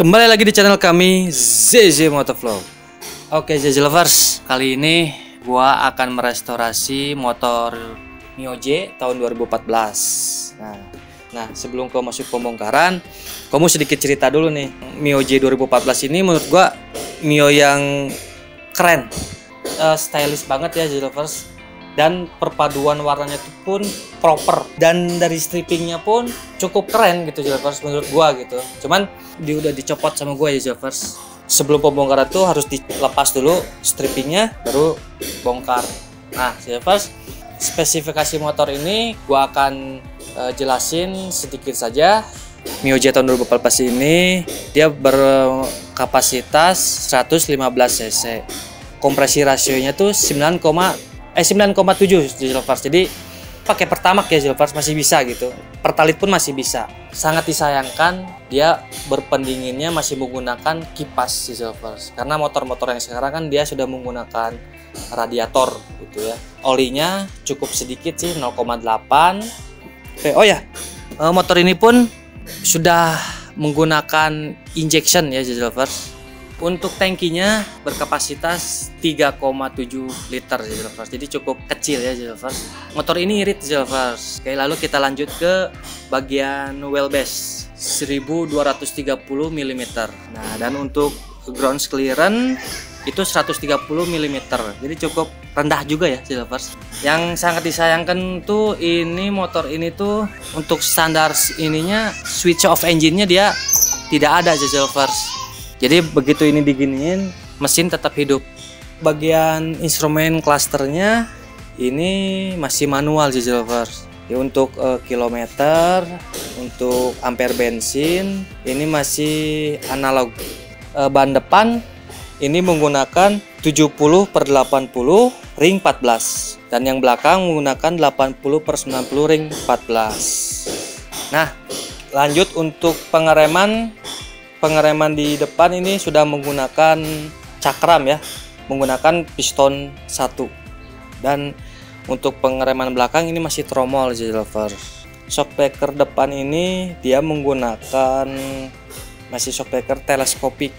Kembali lagi di channel kami ZZ Motovlog. Oke ZZ Lovers, kali ini gua akan merestorasi motor Mio J tahun 2014. Nah, sebelum kau masuk pembongkaran, kamu sedikit cerita dulu nih. Mio J 2014 ini menurut gua Mio yang keren, stylish banget ya ZZ Lovers. Dan perpaduan warnanya itu pun proper, dan dari strippingnya pun cukup keren gitu Jovers menurut gua gitu. Cuman dia udah dicopot sama gua ya Jovers. Sebelum pembongkaran tuh harus dilepas dulu strippingnya baru bongkar. Nah Jovers, spesifikasi motor ini gua akan jelasin sedikit saja. Mio J tahun 2014 ini dia berkapasitas 115 cc. Kompresi rasionya tuh 9,7 Lovers. Jadi pakai pertamax ya Lovers masih bisa gitu. Pertalit pun masih bisa. Sangat disayangkan dia berpendinginnya masih menggunakan kipas Lovers. Karena motor-motor yang sekarang kan dia sudah menggunakan radiator gitu ya. Olinya cukup sedikit sih 0,8. Oh ya, motor ini pun sudah menggunakan injection ya Lovers. Untuk tangkinya berkapasitas 3,7 liter Lovers. Jadi cukup kecil ya Lovers. Motor ini irit Lovers. Oke, lalu kita lanjut ke bagian wheelbase 1230 mm. Nah, dan untuk ground clearance itu 130 mm. Jadi cukup rendah juga ya Lovers. Yang sangat disayangkan tuh ini motor ini tuh untuk standar ininya switch off engine-nya dia tidak ada Lovers. Jadi begitu ini diginiin, mesin tetap hidup. Bagian instrumen klasternya ini masih manual Lovers. Ya, untuk kilometer, untuk ampere bensin ini masih analog. Ban depan ini menggunakan 70/80 ring 14 dan yang belakang menggunakan 80/90 ring 14. Nah, lanjut untuk pengereman di depan ini sudah menggunakan cakram ya, menggunakan piston 1. Dan untuk pengereman belakang ini masih tromol Lovers. Shock breaker depan ini dia menggunakan masih shock breaker teleskopik,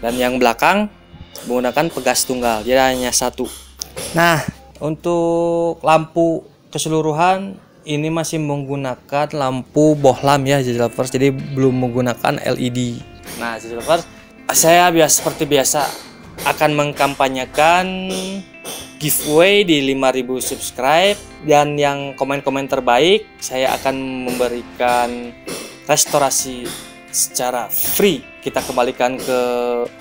dan yang belakang menggunakan pegas tunggal, jadi hanya 1. Nah, untuk lampu keseluruhan ini masih menggunakan lampu bohlam ya Lovers, jadi belum menggunakan LED. Nah Lovers, saya seperti biasa akan mengkampanyekan giveaway di 5.000 subscribe, dan yang komen-komen terbaik saya akan memberikan restorasi secara free. Kita kembalikan ke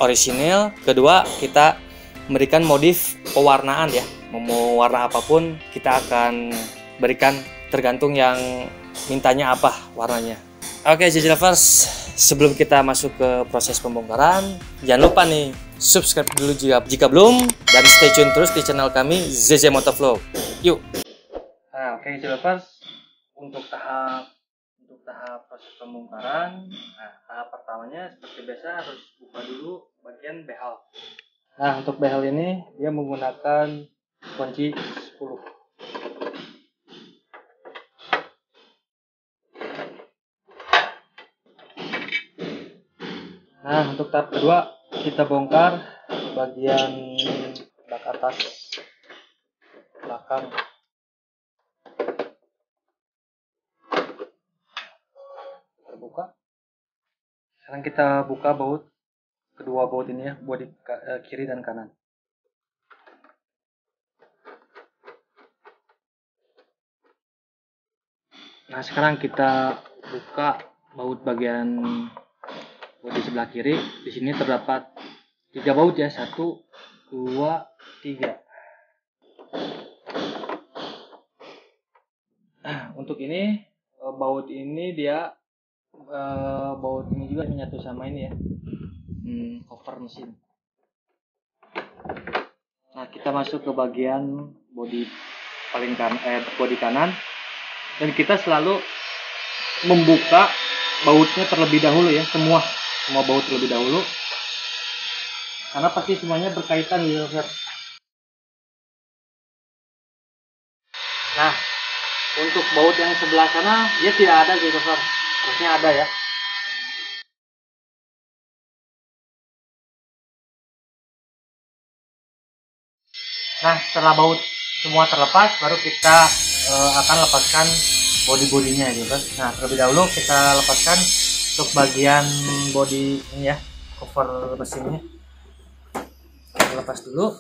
orisinil. Kedua, kita memberikan modif pewarnaan ya, mau warna apapun kita akan berikan, tergantung yang mintanya apa warnanya. Oke Lovers, sebelum kita masuk ke proses pembongkaran, jangan lupa nih subscribe dulu jika belum, dan stay tune terus di channel kami ZZ Motovlog. Yuk. Nah, oke Lovers, untuk tahap proses pembongkaran, tahap pertamanya seperti biasa harus buka dulu bagian behel. Nah, untuk behel ini dia menggunakan kunci 10. Nah, untuk tahap kedua kita bongkar bagian bak atas belakang. Terbuka. Sekarang kita buka kedua baut ini ya, baut di kiri dan kanan. Nah, sekarang kita buka baut di sebelah kiri. Di sini terdapat 3 baut ya, 1, 2, 3. Untuk ini baut ini juga menyatu sama ini ya, cover mesin. Nah, kita masuk ke bagian bodi kanan, dan kita selalu membuka bautnya terlebih dahulu ya, semua baut terlebih dahulu, karena pasti semuanya berkaitan ya. Nah, untuk baut yang sebelah sana dia tidak ada harusnya ada ya. setelah baut semua terlepas, baru kita akan lepaskan body-bodinya gitu kan. Nah, terlebih dahulu kita lepaskan untuk bagian body ini ya, cover mesinnya. Kita lepas dulu.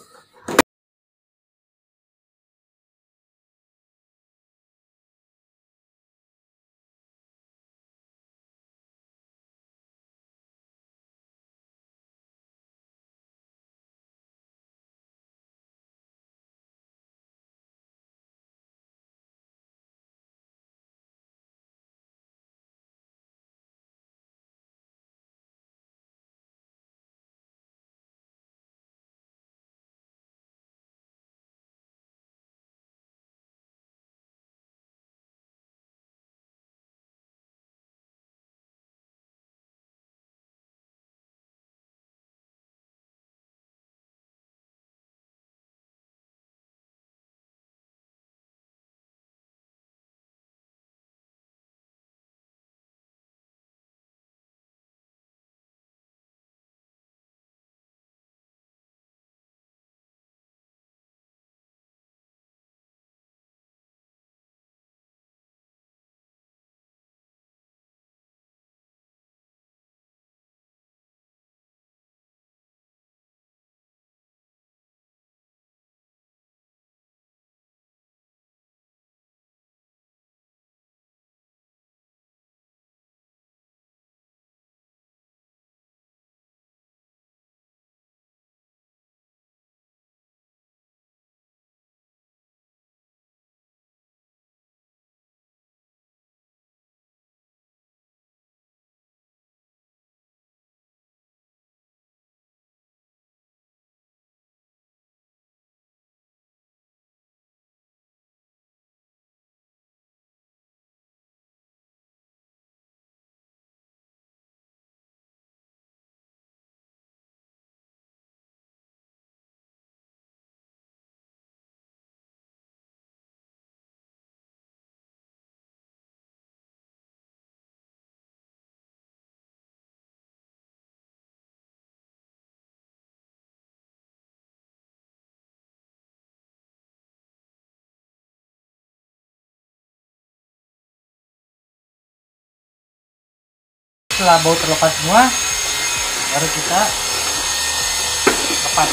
Setelah baut terlepas semua, baru kita lepas.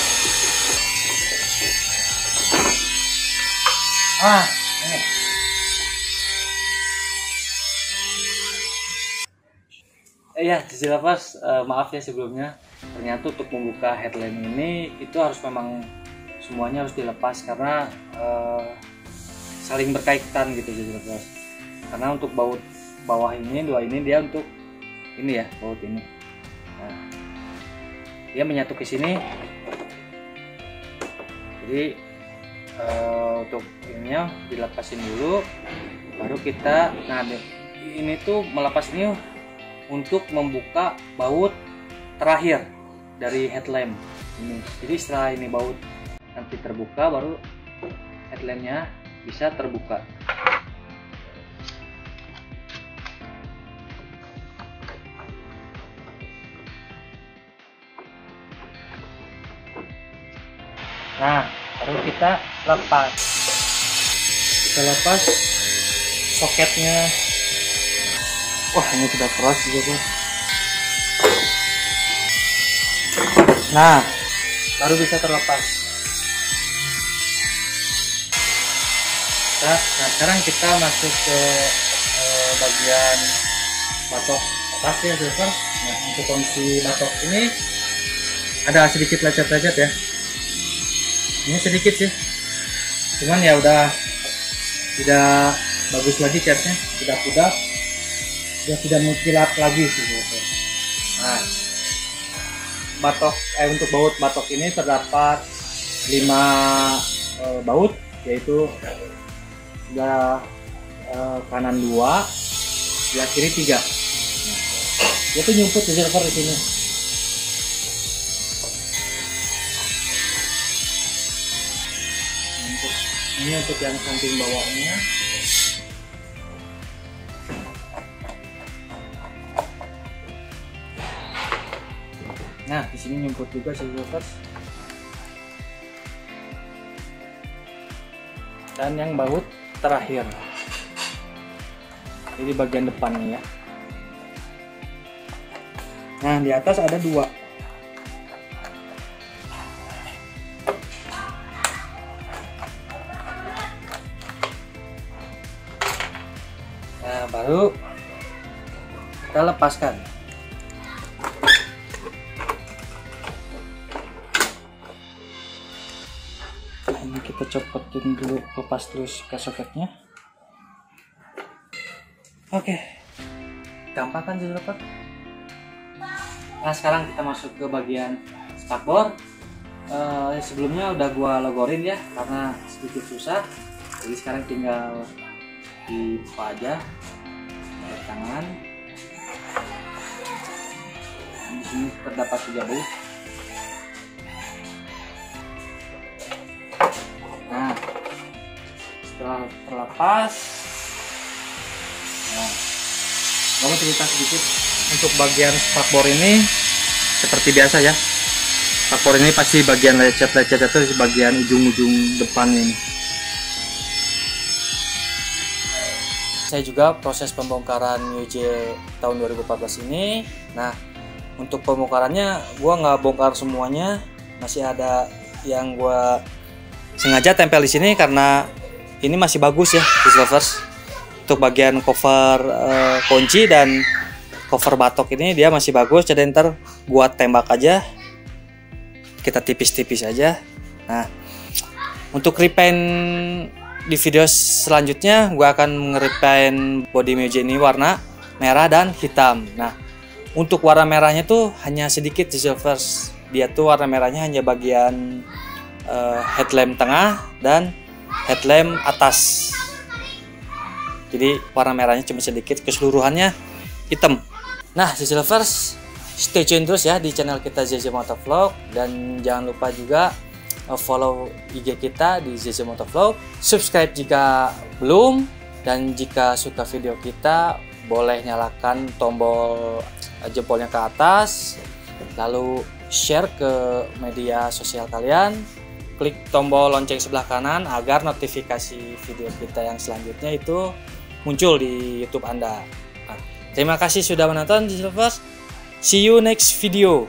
Ini. Ya, sisi lepas, maaf ya sebelumnya. Ternyata untuk membuka headlamp ini itu harus memang semuanya harus dilepas karena saling berkaitan gitu sisi lepas. Karena untuk baut bawah ini, dua ini dia untuk ini ya, baut ini. Nah, dia menyatu ke sini. Jadi untuk ininya dilepasin dulu, baru kita, nah ini tuh melepas ini untuk membuka baut terakhir dari headlamp ini. Jadi setelah ini baut nanti terbuka, baru headlampnya bisa terbuka. Nah, baru kita lepas. Kita lepas soketnya. Wah, ini sudah keras juga. Nah, baru bisa terlepas. Nah, sekarang kita masuk ke bagian batok atas ya, silver. Nah, untuk kondisi batok ini ada sedikit lecet-lecet ya. Ini sedikit sih, cuman ya udah tidak bagus lagi catnya, sudah pudar, sudah tidak mengkilap lagi sih. Nah, batok untuk baut batok ini terdapat 5 baut, yaitu sebelah kanan 2, sebelah kiri 3. Nah, dia tuh nyumput di silver di sini. Ini untuk yang samping bawahnya. Nah, di sini nyumput juga silver. dan yang baut terakhir. Jadi bagian depannya ya. Nah, di atas ada 2. Nah, baru kita lepaskan. Nah, ini kita copotin dulu, lepas terus ke soketnya. Oke, gampang kan jadi lepas. Nah, sekarang kita masuk ke bagian spakbor. Sebelumnya udah gua logorin ya, karena sedikit susah. Jadi sekarang tinggal dibuka aja pakai tangan. Di sini terdapat 3 baut. Nah, setelah terlepas, nah, mau cerita sedikit untuk bagian spakbor ini seperti biasa ya. Spakbor ini pasti bagian lecet-lecet itu di bagian ujung-ujung depannya ini. Saya juga proses pembongkaran UJ tahun 2014 ini. Nah, untuk pembongkarannya gua nggak bongkar semuanya, masih ada yang gua sengaja tempel di sini karena ini masih bagus ya, Diesel Lovers. Untuk bagian cover kunci dan cover batok ini dia masih bagus, jadi ntar buat tembak aja, kita tipis-tipis aja. Nah, untuk repaint di video selanjutnya gue akan nge-repaint body Miyuji ini warna merah dan hitam. Nah, untuk warna merahnya tuh hanya sedikit di Silvers. Dia tuh warna merahnya hanya bagian headlamp tengah dan headlamp atas. Jadi warna merahnya cuma sedikit, keseluruhannya hitam. Nah, ZZ Lovers, stay tune terus ya di channel kita ZZ Motovlog, dan jangan lupa juga follow IG kita di ZZ Motovlog. Subscribe jika belum, dan jika suka video kita boleh nyalakan tombol jempolnya ke atas, lalu share ke media sosial kalian. Klik tombol lonceng sebelah kanan agar notifikasi video kita yang selanjutnya itu muncul di YouTube Anda. Nah, terima kasih sudah menonton, ZZ Lovers. See you next video.